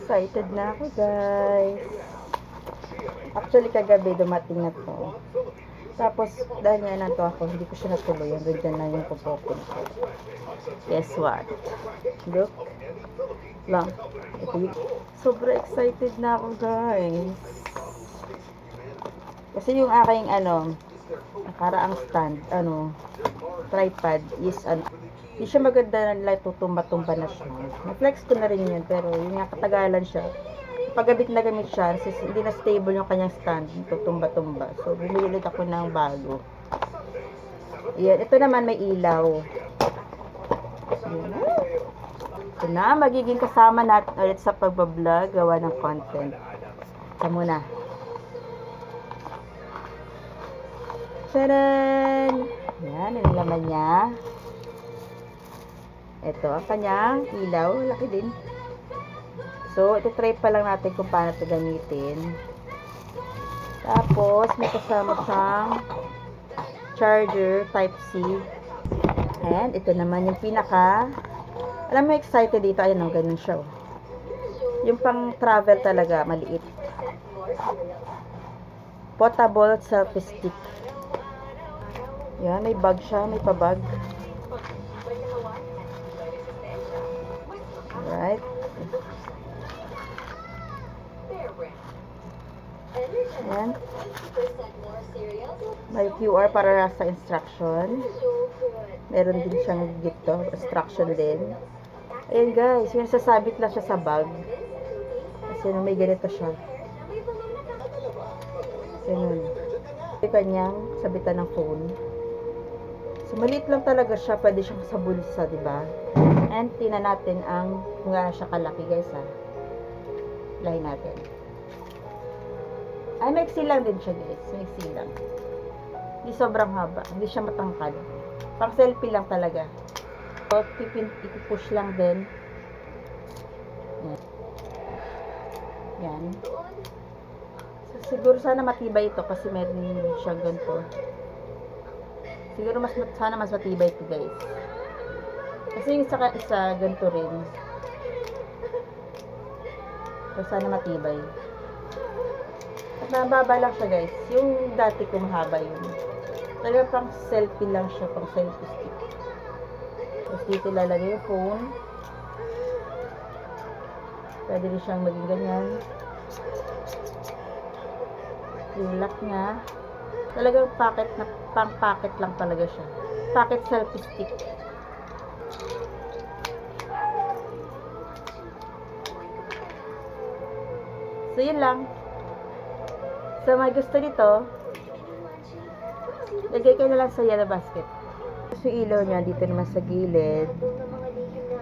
Excited na ako, guys. Actually, kagabi dumating na to. Tapos, dahil nga na to ako, hindi ko siya natuloy. Hanggang dyan na yung pupopin ko. Guess what? Look. Lang. Ito yung... Sobra excited na ako, guys. Kasi yung aking, nakaraang stand, tripod is, hindi siya maganda na tutumba-tumba na siya. Na-flex ko na rin yun, pero yung nga katagalan siya. Paggamit na gamit siya, hindi na stable yung kanyang stand, tutumba-tumba. So, bumili ulit ako ng bago. Ayan, ito naman may ilaw. Ayan. Ito na, magiging kasama natin ulit sa pagbablog, gawa ng content. Ito muna. Tadaan! Ayan, yung laman niya. Ito, ang kanyang ilaw. Laki din. So, ito try pa lang natin kung paano ito gamitin. Tapos, may kasama siyang charger Type-C. And, ito naman yung pinaka. Alam mo, excited dito. Ayan, ganun siya. Yung pang travel talaga, maliit. Portable selfie stick. Yan, may bag siya. May pabag. Alright. Yan. May QR para sa instruction. Meron din siyang dito, instruction din. Ayan guys, yung sasabit lang siya sa bag. Kasi may ganito siya. Ganun. Yung kanyang sabitan ng phone. So, maliit lang talaga siya. Pwede siyang sa bulsa, diba? And, tingnan natin ang kung gaano siya kalaki, guys, ha. Lahin natin. Ay, maiksi lang din siya, guys. Maiksi lang. Hindi sobrang haba. Hindi siya matangkad. Pang selfie lang talaga. So, ipupush lang din. Yan. Yan. So, siguro sana matibay ito kasi meron siyang ganito. Siguro sana mas matibay ito, guys. Kasi yung isa ganito rin. So, sana matibay. At nababa lang siya, guys. Yung dati ko mahaba yun. Talaga pang selfie lang siya, pang selfie stick. Tapos dito lalagay yung phone. Pwede rin siyang maging ganyan. Yung lock niya. Talagang pang pocket lang talaga siya. Pocket selfie stick. So, yun lang. So, may gusto nito, lagay ko na lang sa yellow basket. So, yung ilaw niya, dito naman sa gilid.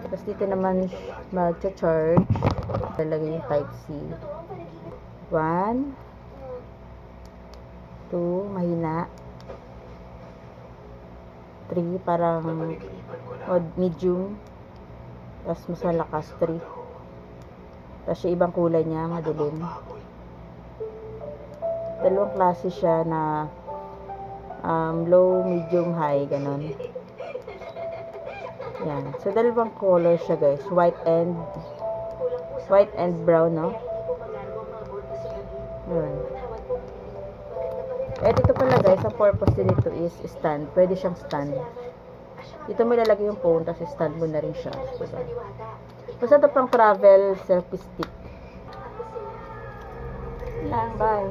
Tapos, dito naman mag-charge. Lalagay yung Type-C. 1, 2, mahina. 3, parang medium. Tapos, mas malakas, 3. Tapos yung ibang kulay niya, madilim. Dalawang klase siya na low, medium, high, ganun. Yan. So, dalawang color siya, guys. White and brown, no? Yan. Eh, dito pala, guys, ang purpose din ito is stand. Pwede siyang stand. Dito mo ilalagay yung phone, tapos stand mo na rin siya. Diba? Basta ito pang travel selfie stick. Lang, bye.